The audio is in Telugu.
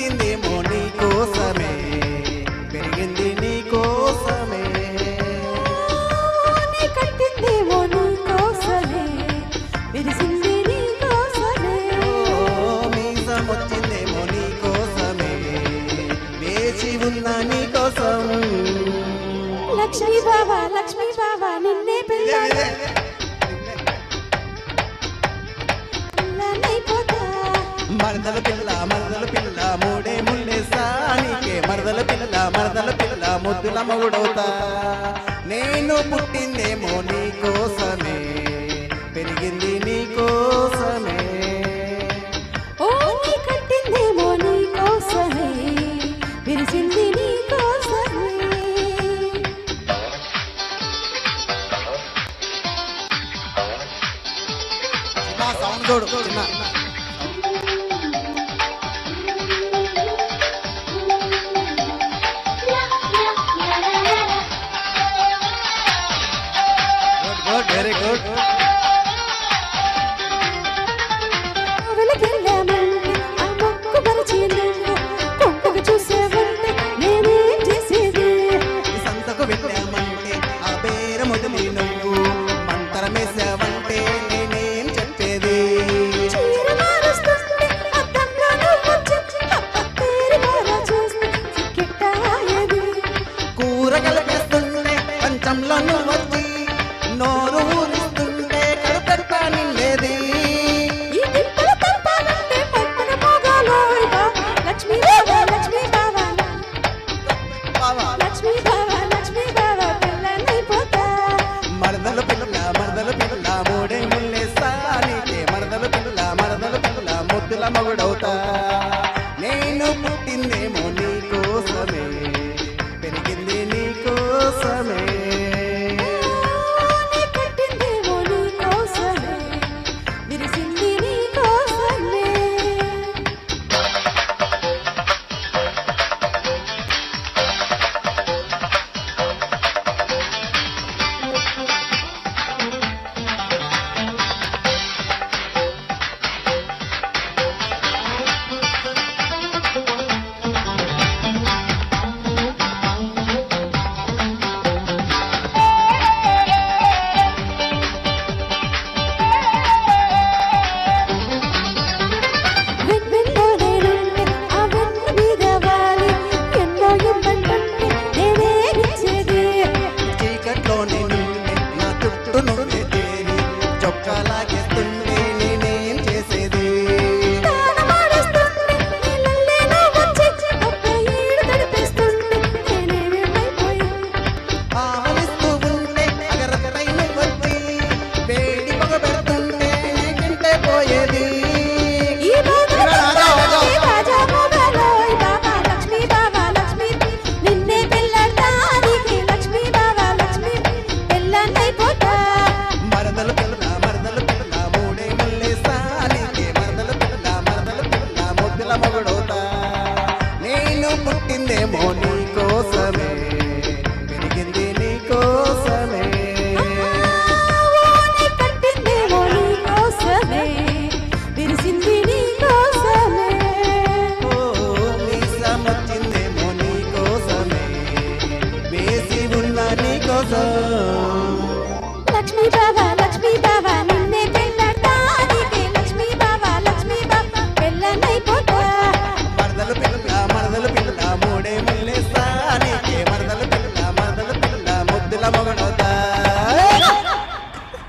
పుట్టిందేమో నీ కోసమే, పెరిగింది నీ కోసమే. నీ కట్టిందేమో నీ కోసమే, విరిసింది నీ కోసమే. మీసం వచ్చిందేమో నీ కోసమే, వేచి ఉన్న నీ కోసం. లక్ష్మీ బావా నిన్నే మరదల పిల్ల మూడే ముళ్ళేసా నీకే. మరదల పిల్ల ముద్దుల మగుడవుతా. నేను పుట్టిందేమో నీ కోసమే, పెరిగింది నీ కోసమే. ఓ నీ కట్టిందేమో నీ కోసమే, విరిసింది నీ కోసమే. సౌండ్ చూడు చిన్న. Very good. ఆ మొక్కు మరచి కొంపకు చూసేవంటే నేనేం చేసేది. సంతకు వెళ్ళామంటే ఆ పేరు మొదలు నువ్వు, మంతరమేసావంటే నేనేం చెప్పేది. చీర మారుస్తుంటే అద్దంలో నువ్వొచ్చి పేరు మారా చూస్తే సిక్కెట్టాయేది. కూర కలిపేస్తుంటే పంచంలో నువ్వు వచ్చి నోరు ఊరిస్తుంటే కడుపెట్టా నిండేది. ఈ దింపల తప్పాలంటే పక్కన మోగాలోయ్ బా. లక్ష్మీ బావా పిల్లనైపోతా. మరదల పిల్ల మూడే ముళ్ళేసా నీకే. మరదల పిల్ల ముద్దుల మగుడవుతా. నేను పుట్టిందేమో నీ కోసమే, పెరిగింది నీ కోసమే. నీ కట్టిందేమో నీ కోసమే, విరిసింది నీ కోసమే. వెన్నెల్లో నేనుంటే ఆ వెన్న మీద వాలి ఎన్నో ఇమ్మంటుంటే నేనేమిచ్చేది. చీకట్లోనే నుండి నా చుట్టూ నువ్వే చేరి చొక్కాలాగేస్తుంటే నేనేం చేసేది. తాళమాడేస్తుంటే నీళ్ళల్లే నువ్వొచ్చి అబ్బా ఈడు తడిపేస్తుంటే నేనేమైపోయి. ఆవలిస్తూ ఉంటే అగరగరై నువ్వొచ్చి వేడి పొగ పెడుతుంటే నీకింటే పోయేది. ఈ రాజా మొగలోయ్ బావా లక్ష్మీ నిన్నే పెళ్ళాడతానికి. లక్ష్మీ బావా పెళ్ళనైపోతా. మరదల పిల్ల మూడే ముళ్ళేసా నీకే. మరదల పిల్ల ముద్దుల మగుడవుతా. నేను పుట్టిందేమో నీ కోసమే, పెరిగింది నీ కోసమే. నీ కట్టిందేమో నీ కోసమే, విరిసింది నీ కోసమే. ఓ మీసం వచ్చిందేమో నీ కోసమే, వేసి ఉన్న నీ కోసం. లక్ష్మీ బావా నిన్నే పెళ్ళాడతానికి. లక్ష్మీ బావా పెళ్ళనైపోతా. మరదల పిల్ల మూడే ముళ్ళేసా నీకే. మరదల పిల్ల ముద్దుల మగుడ